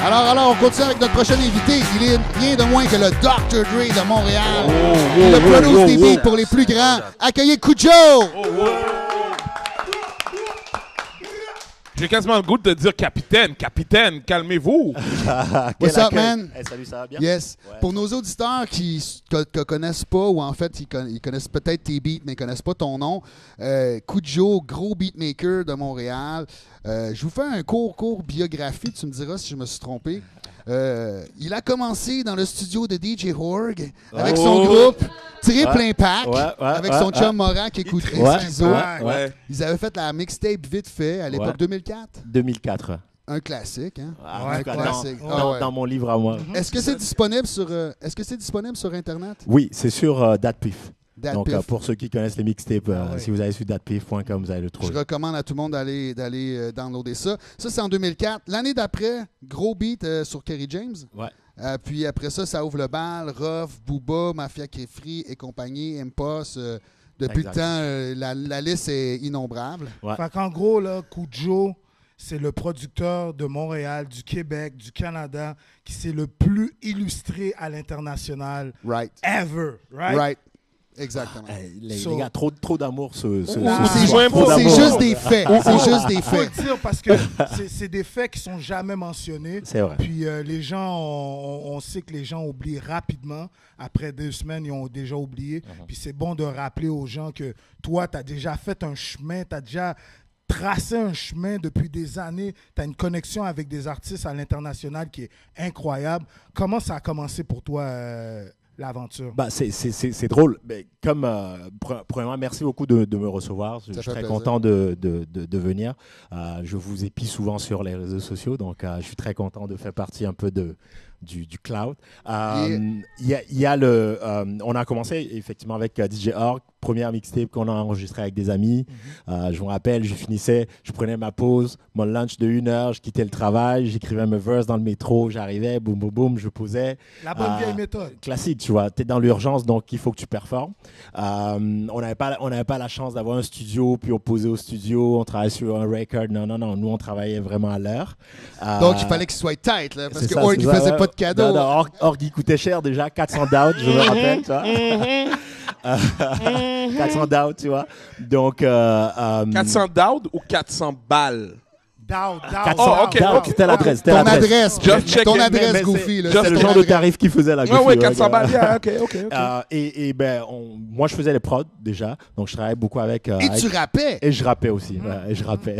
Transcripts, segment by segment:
Alors, on continue avec notre prochain invité. Il est rien de moins que le Dr. Dre de Montréal. Il produit des beats pour les plus grands. Accueillez Khujo! J'ai quasiment le goût de te dire capitaine. Capitaine, calmez-vous. What's up, man? Hey, salut, ça va bien? Yes. Ouais. Pour nos auditeurs qui ne connaissent pas, ou en fait, ils connaissent peut-être tes beats, mais ils ne connaissent pas ton nom, Khujo, gros beatmaker de Montréal. Je vous fais un court biographie, tu me diras si je me suis trompé. Il a commencé dans le studio de DJ Horg avec son groupe Triple Impact, avec son chum Moran qui écoutait Schizo. Ils avaient fait la mixtape vite fait à l'époque 2004. 2004. Un classique, hein? Un classique. Dans mon livre à moi. Est-ce que c'est disponible sur Internet? Oui, c'est sur DatPiff. Donc, DatPiff. pour ceux qui connaissent les mixtapes, si vous allez sur datpiff.com, vous allez le trouver. Je recommande à tout le monde d'aller downloader ça. Ça, c'est en 2004. L'année d'après, gros beat sur Kerry James. Ouais. Puis après ça, ça ouvre le bal. Ruff, Booba, Mafia Kefri et compagnie, Impost. Depuis le temps, la liste est innombrable. Ouais. Fait qu'en gros, là, Khujo, c'est le producteur de Montréal, du Québec, du Canada, qui s'est le plus illustré à l'international ever. Right? Exactement. Les gars, trop d'amour. C'est juste des faits. C'est juste des faits. Faut le dire parce que c'est des faits qui sont jamais mentionnés. C'est vrai. Puis les gens, on sait que les gens oublient rapidement. Après 2 semaines, ils ont déjà oublié. Puis c'est bon de rappeler aux gens que toi, tu as déjà fait un chemin, tu as déjà tracé un chemin depuis des années. Tu as une connexion avec des artistes à l'international qui est incroyable. Comment ça a commencé pour toi l'aventure? C'est drôle. Mais comme, premièrement, merci beaucoup de me recevoir. Je suis très content de venir. Je vous épie souvent sur les réseaux sociaux, donc je suis très content de faire partie un peu du cloud. On a commencé effectivement avec DJ Org, première mixtape qu'on a enregistré avec des amis. Je me rappelle, je prenais ma pause, mon lunch de 1 heure, je quittais le travail, j'écrivais mes verses dans le métro, j'arrivais, boum, boum, boum, je posais. La bonne vieille méthode. Classique, tu vois, tu es dans l'urgence, donc il faut que tu performes. On n'avait pas la chance d'avoir un studio, puis on posait au studio, on travaillait sur un record. Non, nous on travaillait vraiment à l'heure. Donc il fallait qu'il soit tight, là, parce que Org ne faisait pas de cadeaux. Non, Org il coûtait cher déjà, 400 DAO, je me rappelle, tu vois. 400 DAO, tu vois. Donc, 400 DAO ou 400 balles? DAO. 400 DAO, c'était l'adresse. Ton adresse, Goofy. C'est le genre de tarif qu'il faisait là. Oui, 400 balles, ok. Et moi, je faisais les prods déjà. Donc, je travaillais beaucoup avec... tu rappais? Et je rappais aussi. Et je rappais.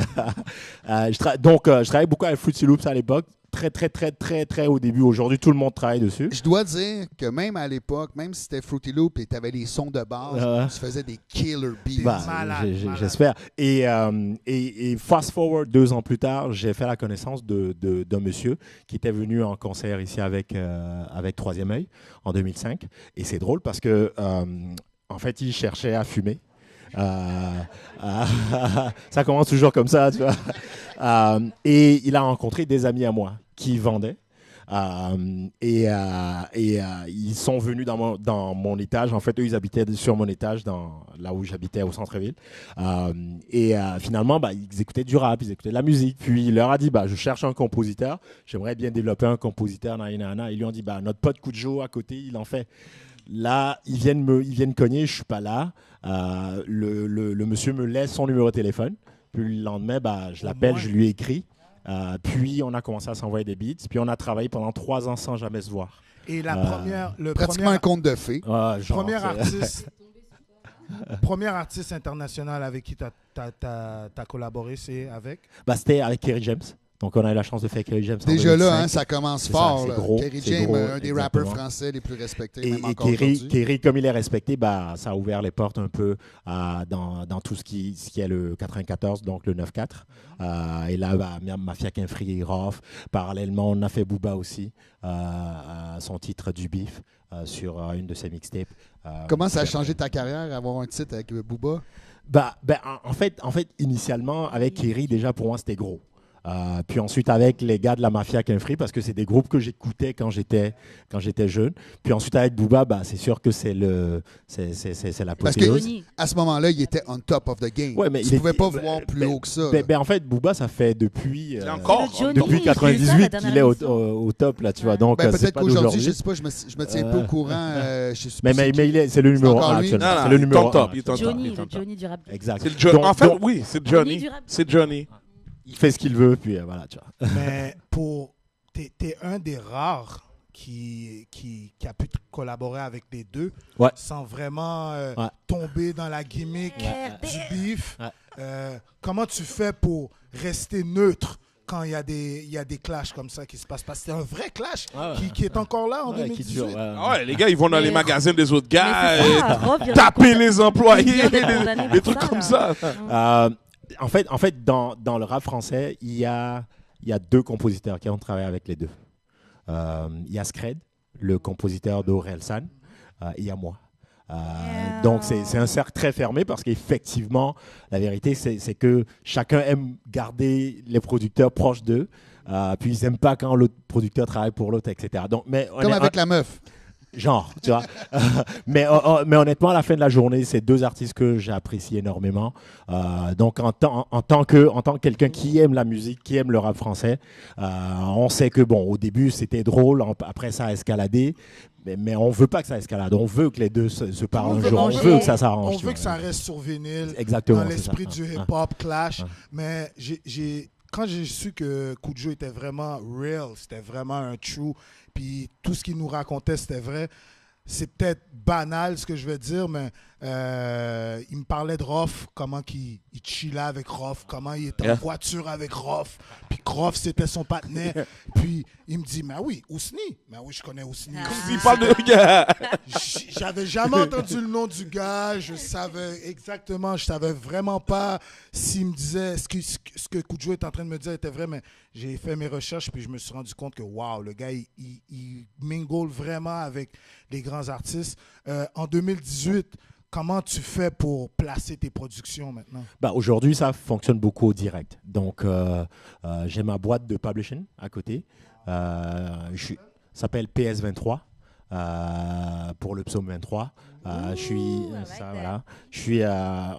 Donc, je travaillais beaucoup avec Fruity Loops à l'époque. Très au début. Aujourd'hui, tout le monde travaille dessus. Je dois dire que même à l'époque, même si c'était Fruity Loop et tu avais les sons de base, tu faisais des killer beats. J'espère. Et fast forward 2 ans plus tard, j'ai fait la connaissance d'un monsieur qui était venu en concert ici avec Troisième Œil en 2005. Et c'est drôle parce que en fait, il cherchait à fumer. Ça commence toujours comme ça, tu vois. Et il a rencontré des amis à moi qui vendaient. Ils sont venus dans mon étage. En fait, eux, ils habitaient sur mon étage, là où j'habitais au centre-ville. Finalement, ils écoutaient du rap, ils écoutaient de la musique. Puis il leur a dit, je cherche un compositeur. J'aimerais bien développer un compositeur. Ils lui ont dit, notre pote Khujo à côté, il en fait. Là, ils viennent cogner, je suis pas là. Le monsieur me laisse son numéro de téléphone. Puis le lendemain, je l'appelle, je lui écris. Puis on a commencé à s'envoyer des beats. Puis on a travaillé pendant 3 ans sans jamais se voir. Et pratiquement un conte de fées. Premier artiste international avec qui tu as collaboré, c'est avec? C'était avec Kerry James. Donc, on a eu la chance de faire Kerry James. Déjà là, ça commence fort. C'est gros. Kerry James, un des rappeurs français les plus respectés, même encore aujourd'hui. Kerry, comme il est respecté, ça a ouvert les portes un peu dans tout ce qui est le 94, donc le 9-4. Et là, Mafia Kefri, Rof. Parallèlement, on a fait Booba aussi, son titre du Bif, sur une de ses mixtapes. Comment ça a changé ta carrière, avoir un titre avec Booba? En fait, initialement, avec Kerry, déjà, pour moi, c'était gros. Puis ensuite avec les gars de la Mafia Kenfree, parce que c'est des groupes que j'écoutais quand j'étais jeune. Puis ensuite avec Booba, c'est sûr que c'est l'apothéose. Parce qu'à ce moment-là, il était on top of the game. Ouais, mais tu ne pouvais pas voir plus haut que ça. En fait, Booba, ça fait depuis depuis 98 qu'il est au top, là, tu vois. Donc, peut-être qu'aujourd'hui, je ne sais pas, je me tiens un peu au courant. Mais c'est le numéro 1 actuellement. C'est le numéro 1. Johnny du rap. Exact. En fait, oui, c'est Johnny. C'est Johnny. Il fait ce qu'il veut, puis voilà, tu vois. Mais t'es un des rares qui a pu collaborer avec les deux sans vraiment tomber dans la gimmick du beef. Comment tu fais pour rester neutre quand il y a des clashs comme ça qui se passent? Parce que c'est un vrai clash qui est encore là en 2018. Les gars, ils vont dans les magasins des autres gars, taper les employés, des trucs comme ça. En fait, dans le rap français, il y a 2 compositeurs qui ont travaillé avec les deux. Il y a Scred, le compositeur d'Orelsan, et il y a moi. Donc, c'est un cercle très fermé parce qu'effectivement, la vérité, c'est que chacun aime garder les producteurs proches d'eux. Puis, ils n'aiment pas quand l'autre producteur travaille pour l'autre, etc. Donc, comme avec la meuf. Genre, tu vois. mais honnêtement, à la fin de la journée, c'est 2 artistes que j'apprécie énormément. Donc, en tant que quelqu'un qui aime la musique, qui aime le rap français, on sait que, au début, c'était drôle. Après, ça a escaladé. Mais on ne veut pas que ça escalade. On veut que les deux se parlent un jour. On veut que ça s'arrange. On veut que ça reste sur vinyle. Exactement, dans l'esprit du hip-hop clash. Mais quand j'ai su que Kudjo était vraiment real, c'était vraiment un true, puis tout ce qu'il nous racontait, c'était vrai. C'est peut-être banal ce que je vais dire, mais il me parlait de Rof, comment il chillait avec Rof, comment il était en voiture avec Rof, puis Rof, c'était son partenaire. Puis il me dit, mais oui, Ousni. Mais oui, je connais Ousni. Il parle de gars. J'avais jamais entendu le nom du gars, je savais vraiment pas s'il me disait, ce que Kudjo est en train de me dire était vrai, mais j'ai fait mes recherches, puis je me suis rendu compte que, wow, le gars, il mingle vraiment avec les grands artistes. En 2018, comment tu fais pour placer tes productions maintenant? Aujourd'hui, ça fonctionne beaucoup au direct. Donc, j'ai ma boîte de publishing à côté. Ça s'appelle PS23 pour le psaume 23.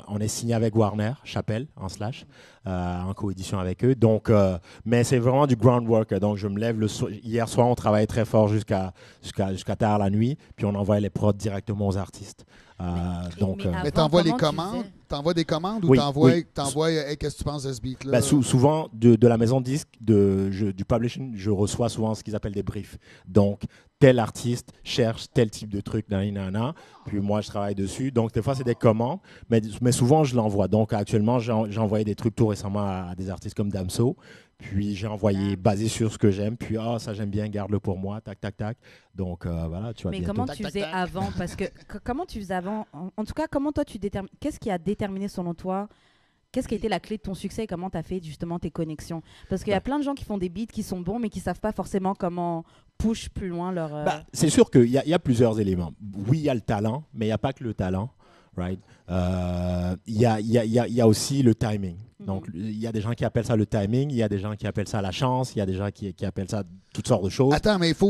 On est signé avec Warner Chappell en slash en coédition avec eux. Donc, mais c'est vraiment du groundwork. Donc, je me lève hier soir, on travaillait très fort jusqu'à tard la nuit, puis on envoie les prods directement aux artistes. Mais t'envoies les commandes? T'envoies des commandes ou t'envoies qu'est-ce que tu penses de ce beat-là? Souvent, de la maison de disque, du publishing, je reçois souvent ce qu'ils appellent des briefs. Donc, tel artiste cherche tel type de truc, puis moi, je travaille dessus. Donc, des fois, c'est des commandes, mais souvent, je l'envoie. Donc, actuellement, j'ai envoyé des trucs tout récemment à des artistes comme Damso. Puis j'ai envoyé basé sur ce que j'aime. Puis ça j'aime bien, garde-le pour moi. Tac, tac, tac. Donc voilà, tu vois. Mais comment tu faisais avant? Parce que comment tu faisais avant? En tout cas, comment toi tu détermines? Qu'est-ce qui a déterminé selon toi? Qu'est-ce qui a été la clé de ton succès et comment tu as fait justement tes connexions? Parce qu'il y a plein de gens qui font des beats qui sont bons mais qui ne savent pas forcément comment push plus loin leur... c'est sûr qu'il y a plusieurs éléments. Oui, il y a le talent, mais il n'y a pas que le talent. Right? Il y a aussi le timing. Donc, il y a des gens qui appellent ça le timing, il y a des gens qui appellent ça la chance, il y a des gens qui appellent ça toutes sortes de choses. Attends, mais tu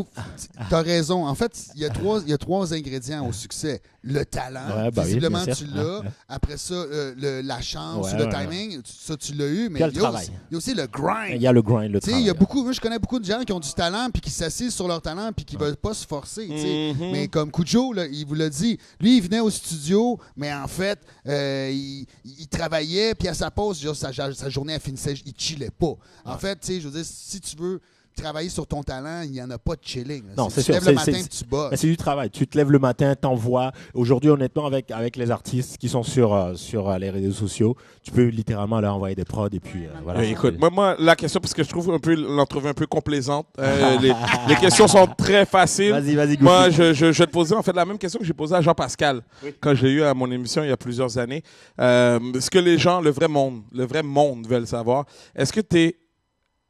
as raison. En fait, il y a 3 ingrédients au succès. Le talent, visiblement, tu l'as. Après ça, la chance, le timing, ça, tu l'as eu. Mais il y a aussi le grind. Il y a le grind, le travail. Moi, je connais beaucoup de gens qui ont du talent puis qui s'assisent sur leur talent puis qui ne veulent pas se forcer. Mais comme Kudjo, il vous l'a dit, lui, il venait au studio, mais en fait, il travaillait, puis à sa pause, sa journée, elle finissait, il chillait pas. En fait, je veux dire, si tu veux travailler sur ton talent, il n'y en a pas de chilling. Non, si c'est tu sûr. te lèves le matin, tu bosses. C'est du travail. Tu te lèves le matin, t'envoies. Aujourd'hui, honnêtement, avec les artistes qui sont sur les réseaux sociaux, tu peux littéralement leur envoyer des prods et puis voilà. Écoute, moi, la question, parce que je trouve l'entrevue un peu complaisante, les questions sont très faciles. Vas-y. Moi, je vais te poser en fait la même question que j'ai posée à Jean-Pascal quand j'ai eu à mon émission il y a plusieurs années. Ce que les gens, le vrai monde veulent savoir, est-ce que tu es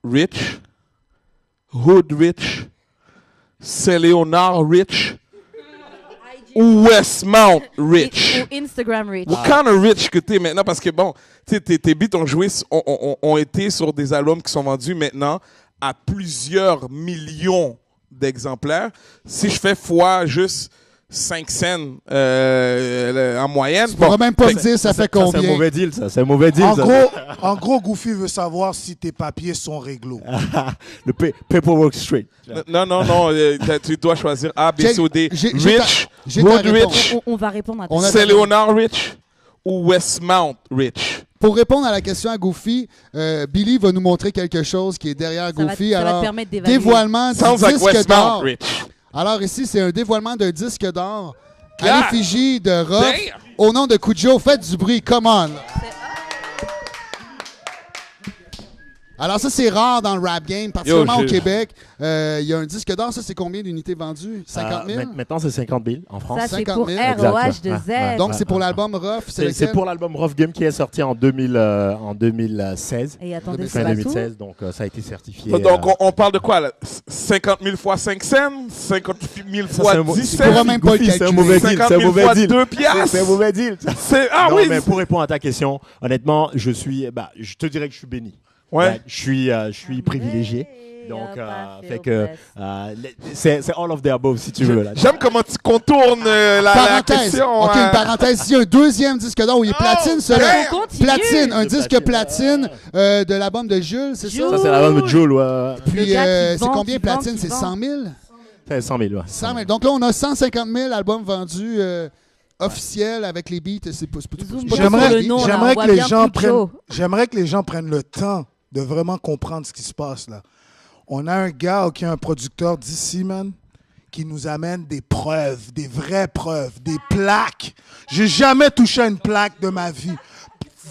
rich, hood rich, c'est Léonard rich, ou Westmount rich? Ou Instagram rich. What kind of rich que t'es maintenant? Parce que bon, tu sais, tes beats ont été sur des albums qui sont vendus maintenant à plusieurs millions d'exemplaires. Si je fais fois juste 5 cents en moyenne. Tu pourras même pas me dire ça fait combien. C'est un mauvais deal, ça. C'est un mauvais deal. En gros, Goofy veut savoir si tes papiers sont réglo. Le paperwork straight. Non, tu dois choisir A, B, C ou D. Rich, j'ai Wood ta Rich, On va répondre à On a- Saint Léonard Rich ou Westmount Rich. Pour répondre à la question à Goofy, Billy va nous montrer quelque chose qui est derrière Goofy. Ça va te Alors, permettre d'évaluer. dévoilement du Sounds like disque Westmount d'or. Rich. Alors ici, c'est un dévoilement d'un disque d'or à God l'effigie de Ruff damn. au nom de Cujo. Faites du bruit, come on! Alors ça, c'est rare dans le rap game, particulièrement au Québec. Il y a un disque d'or, ça, c'est combien d'unités vendues? 50 000? Maintenant, c'est 50 000 en France. Ça, c'est 50 pour 000. ROH de Exact. Z. Donc, c'est pour l'album Ruff. C'est pour l'album Rough Game qui est sorti en 2016. Et attendez, Fin c'est pas tout. 2016, donc ça a été certifié. Donc, on parle de quoi, là? 50 000 fois 5 cents? 50 000 fois 10 Tu pourras cents? même pas le Goofy, c'est un calculer. mauvais deal. 50 C'est un 000 mauvais fois deal. 2 piastres? C'est un mauvais deal. Ah Non, oui! mais pour répondre à ta question, honnêtement, je te dirais que je suis béni. Ouais. Je suis privilégié. Donc, fait que c'est all of the above, si tu veux. Là. J'aime comment tu contournes la Parenthèse. question. OK, une parenthèse. Il y a un deuxième disque d'or où il est platine, celui damn. On continue. Platine, un De disque platine de l'album de Jules, c'est ça? Jules. Ça, c'est l'album de Joel. Ouais. Puis, Le gars qui c'est vend, combien qui platine? vend, qui C'est vend. 100 000? C'est 100 000. Ouais. 100 000. Donc là, on a 150 000 albums vendus officiels avec les beats. C'est pas Zoom pas sur J'aimerais le nom, là, j'aimerais on que voit les bien gens Cujo. j'aimerais que les gens prennent le temps de vraiment comprendre ce qui se passe là. On a un gars qui est un producteur d'ici, man, qui nous amène des preuves, des vraies preuves, des plaques. J'ai jamais touché à une plaque de ma vie.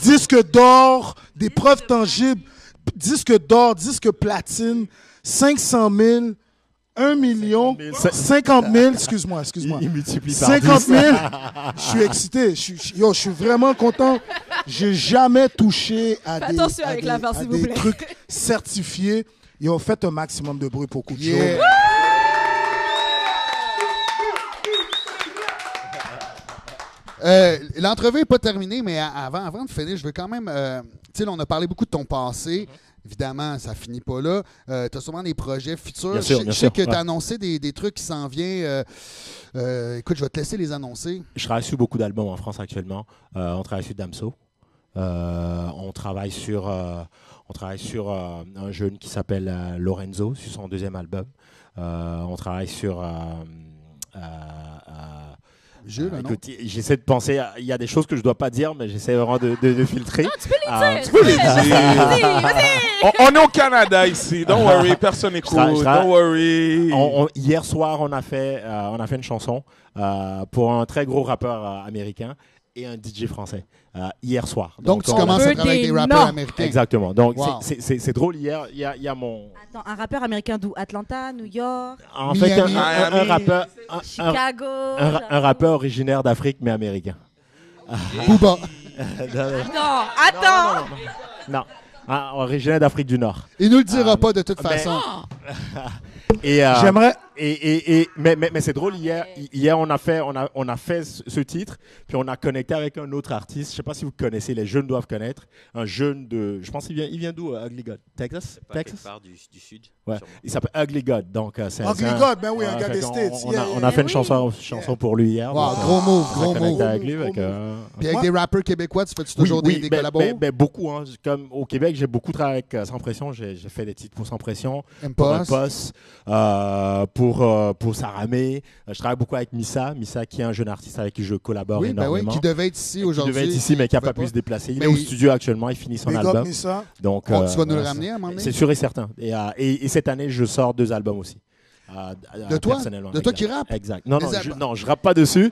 Disque d'or, des preuves tangibles, disque d'or, disque platine, 500 000, 1 million, 50 000, excuse-moi. Il multiplie par 50 10. 000, je suis excité. Je suis vraiment content. J'ai jamais touché à des, attention à avec des- l'affaire, à s'il vous des plaît. trucs certifiés. Ils ont fait un maximum de bruit pour Cujo. Yeah. L'entrevue n'est pas terminée, mais avant de finir, je veux quand même. Tu sais, là, on a parlé beaucoup de ton passé. Évidemment, ça finit pas là. Tu as sûrement des projets futurs. Bien sûr, Je bien sais sûr, que tu ouais. as annoncé des trucs qui s'en viennent. Écoute, je vais te laisser les annoncer. Je travaille sur beaucoup d'albums en France actuellement. On travaille sur Damso. On travaille sur un jeune qui s'appelle Lorenzo, sur son deuxième album. On travaille sur... Jules, non? écoute, j'essaie de penser, il y a des choses que je ne dois pas dire, mais j'essaie vraiment de filtrer. Tu peux les dire. Tu peux les Vas-y, dire. vas-y. On est au Canada ici. Don't worry, personne n'écoute. tra- Don't worry. Hier soir, on a fait une chanson pour un très gros rappeur américain et un DJ français. Hier soir. Donc, tu on- commences à veut travailler avec des des rappeurs noms. américains. Exactement. Donc, Wow. c'est drôle. Hier, il y a mon... Attends, un rappeur américain d'où? Atlanta, New York, En fait, un Miami. rappeur... Chicago. Un rappeur originaire d'Afrique, mais américain. Booba. Non, attends. Non, originaire d'Afrique du Nord. Il nous le dira pas de toute ben, façon. Et, J'aimerais. mais c'est drôle, hier on a fait ce titre, puis on a connecté avec un autre artiste. Je sais pas si vous connaissez, les jeunes doivent connaître. Un jeune de, je pense qu'il vient d'où? Ugly God, Texas? Pas quelque Texas? part du sud. Ouais. sûrement. Il s'appelle Ugly God, donc c'est Ugly un- God, ben oui, un ouais, gars fait des qu'on- States. On Yeah, a yeah, fait une yeah. chanson pour lui hier. Wow, donc, gros move, on a gros connecté move. avec lui. avec, Puis avec des rappeurs québécois, tu fais-tu oui, toujours des ben, collabos? ben, beaucoup. Hein. Comme au Québec, j'ai beaucoup travaillé avec Sans Pression. J'ai fait des titres pour Sans Pression, pour Impost. Impost, pour Saramé. Je travaille beaucoup avec Missa, qui est un jeune artiste avec qui je collabore Oui, ben oui, énormément. qui devait être ici Qui aujourd'hui. devait être ici, mais qui n'a pouvait pas pu se déplacer. Il Mais est au il- studio actuellement, il finit son Big up album. Nissa. Donc, Tu vas nous le voilà, ramener à un moment donné? c'est sûr et certain. Et cette année, je sors 2 albums aussi. De toi? Personnellement, De toi exact. qui rappe? Exact. Non, Des non, albums. je rappe pas dessus,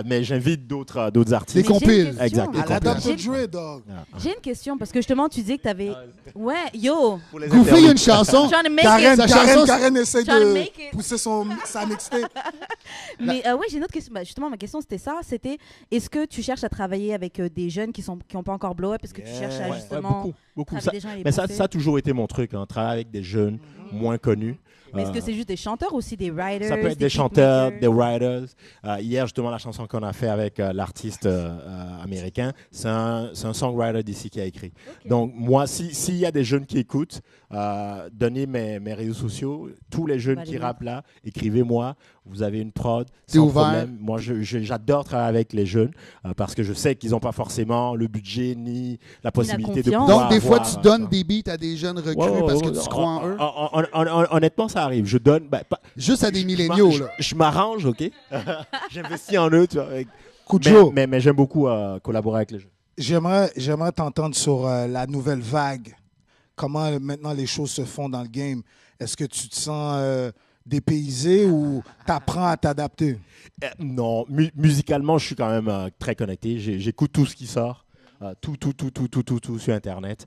mais j'invite d'autres artistes. Des Mais j'ai une compiles. question. Exact, des À la date compiles. de jouer, dog. J'ai une question parce que justement tu disais que t'avais. Ouais, yo. Pour les Goofy, il y a interviews. une chanson. Trying to make Karen, it. Sa chanson, Karen essaie Trying to de make it. pousser sa mixtape. Mais ouais, j'ai une autre question. Bah, justement, ma question c'était ça. C'était est-ce que tu cherches à travailler avec des jeunes qui ont pas encore blow up? Est-ce que tu cherches à Ouais, justement beaucoup. travailler Ça, des gens et les mais ça pousser? a toujours été mon truc, hein, travailler avec des jeunes. moins connus. Mais est-ce que c'est juste des chanteurs ou aussi des writers? Ça peut être des chanteurs, des writers. Hier, justement, la chanson qu'on a fait avec l'artiste américain, c'est un songwriter d'ici qui a écrit. Okay. Donc, moi, s'il y a des jeunes qui écoutent, donnez mes réseaux sociaux. Tous les jeunes qui rappent là, écrivez-moi. Vous avez une prod, sans problème. Moi, j'adore travailler avec les jeunes parce que je sais qu'ils n'ont pas forcément le budget ni la possibilité de pouvoir. Donc, des fois, tu donnes des beats à des jeunes recrues parce que tu crois en eux? Honnêtement, ça arrive. Je donne... juste à des milléniaux. Je m'arrange, OK? J'investis en eux, tu vois. Mais j'aime beaucoup collaborer avec les jeunes. J'aimerais t'entendre sur la nouvelle vague. Comment maintenant les choses se font dans le game. Est-ce que tu te sens... dépaysé ou t'apprends à t'adapter? Non, musicalement, je suis quand même très connecté. J'écoute tout ce qui sort, tout sur Internet.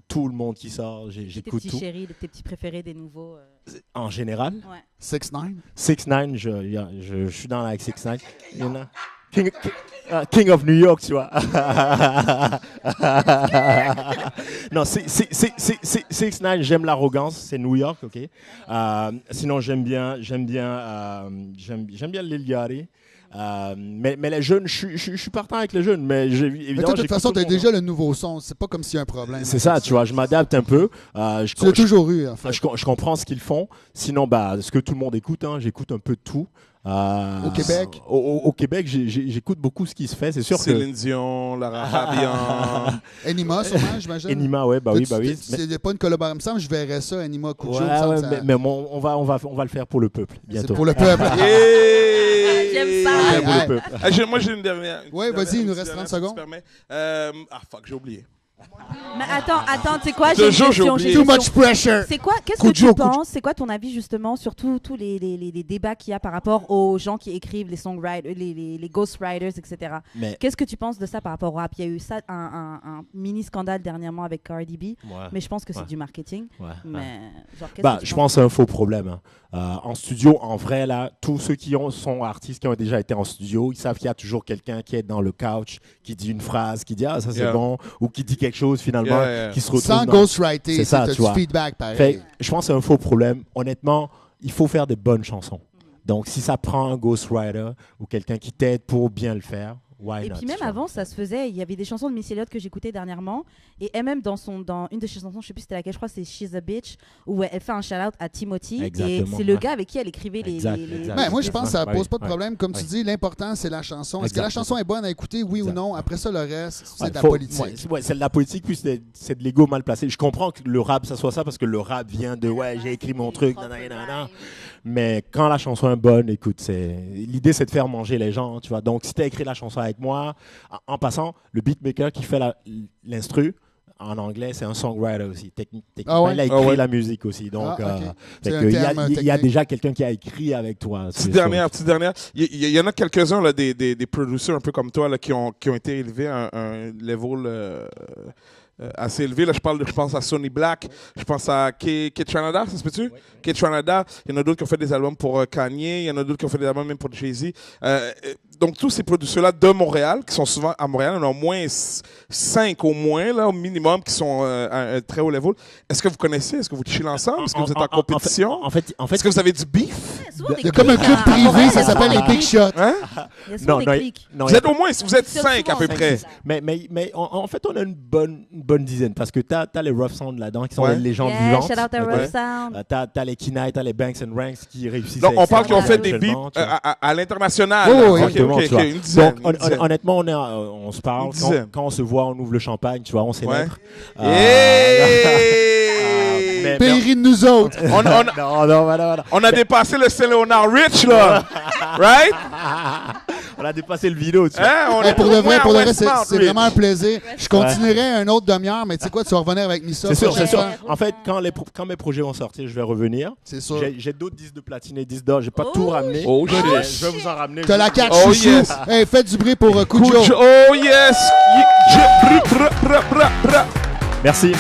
Tout le monde qui sort, j'écoute tout. Tes petits chéris, tes petits préférés, des nouveaux. En général. Ouais. 6ix9ine? 6ix9ine, je suis dans avec 6ix9ine. You know? King of New York, tu vois. Non, 6ix9ine, j'aime l'arrogance, c'est New York, ok. Sinon, j'aime bien Lil Yachty. Mais les jeunes, je suis partant avec les jeunes. Mais évidemment, de toute façon, tu as déjà le nouveau son. C'est pas comme s'il y a un problème. C'est ça, tu vois, je m'adapte un peu. Tu l'as toujours eu, en fait. Je comprends ce qu'ils font. Sinon, ce que tout le monde écoute, j'écoute un peu de tout. Au Québec? Au Québec, j'écoute beaucoup ce qui se fait, c'est sûr. Céline Dion, Lara Fabian. Enima, sûrement, j'imagine. Enima, oui. C'est pas une collaboration, il me semble, je verrais ça, Enima, Kujo. Mais on va le faire pour le peuple, bientôt. C'est pour le peuple. J'aime ça. Moi, j'ai une dernière. Oui, vas-y, il nous reste 30 secondes. Fuck, j'ai oublié. Mais attends, tu sais quoi? J'ai une question. Too much pressure. C'est quoi? Qu'est-ce que tu penses? C'est quoi ton avis justement sur tous les débats qu'il y a par rapport aux gens qui écrivent les songwriters, les ghostwriters, etc. Qu'est-ce que tu penses de ça par rapport au rap? Il y a eu ça, un mini scandale dernièrement avec Cardi B, mais je pense que c'est du marketing. Mais je pense que c'est un faux problème. En studio, en vrai, là, tous ceux qui sont artistes qui ont déjà été en studio, ils savent qu'il y a toujours quelqu'un qui est dans le couch, qui dit une phrase, qui dit ah ça c'est bon, ou qui dit quelque chose finalement, qui se retrouve sans ghostwriter, c'est ça, tu vois. Feedback pareil. Je pense que c'est un faux problème. Honnêtement, il faut faire de bonnes chansons. Donc si ça prend un ghostwriter ou quelqu'un qui t'aide pour bien le faire. Et puis même avant, ça se faisait. Il y avait des chansons de Missy Elliott que j'écoutais dernièrement. Et elle-même, dans une de ses chansons, je sais plus c'était laquelle, je crois que c'est She's a Bitch, où elle fait un shout-out à Timothy. Exactement, et c'est le gars avec qui elle écrivait les moi, je pense que ça pose pas de problème. Comme tu dis, l'important, c'est la chanson. Est-ce que la chanson est bonne à écouter, oui ou non? Après ça, le reste, c'est de la politique. C'est de la politique, puis c'est de l'ego mal placé. Je comprends que le rap, ça soit ça, parce que le rap vient de j'ai écrit mon truc, mais quand la chanson est bonne, écoute, l'idée, c'est de faire manger les gens, tu vois. Donc, si tu as écrit la chanson avec moi, en passant, le beatmaker qui fait l'instru, en anglais, c'est un songwriter aussi. Techniquement, il a écrit la musique aussi. Donc, il y a déjà quelqu'un qui a écrit avec toi. Petite dernière. Il y en a quelques-uns, là, des producers un peu comme toi là, qui ont été élevés à un level assez élevé. Là, je pense à Sonny Black, je pense à K-Tranada, ça se peut-tu? Oui. K-Tranada, il y en a d'autres qui ont fait des albums pour Kanye, il y en a d'autres qui ont fait des albums même pour Jay-Z. Donc, tous ces producteurs-là de Montréal, qui sont souvent à Montréal, il y en a au moins 5 au moins, là, au minimum, qui sont à un très haut level. Est-ce que vous connaissez? Est-ce que vous chillez ensemble? Est-ce que vous êtes en compétition? En fait, est-ce que vous avez du beef? Il y a comme un club privé, ça s'appelle les Big Shots. Hein? Non, vous êtes au moins, vous êtes 5 à peu près. Mais en fait, on a une bonne dizaine, parce que t'as les Rough Sound là-dedans, qui sont les légendes vivantes. Shout out à Rough Sound. T'as les Kinaï, t'as les Banks and Ranks qui réussissent. Donc, on parle qu'ils ont fait des beats à l'international. Une dizaine. Donc, honnêtement, on se parle. Quand on se voit, on ouvre le champagne, tu vois, on célèbre. Péri de nous autres. On a dépassé le Saint-Léonard Rich, là. Right? On a dépassé le vidéo, tu vois. Pour de vrai, c'est vraiment un plaisir. Je continuerai une autre demi-heure, mais tu sais quoi, tu vas revenir avec Missa. C'est sûr. En fait, quand mes projets vont sortir, je vais revenir. C'est sûr. J'ai d'autres disques de platine et disques d'or. J'ai pas tout ramené. Je vais vous en ramener. T'as la carte chouchou. Yes. Hey, faites du bruit pour Kujo. Oh yes. Merci.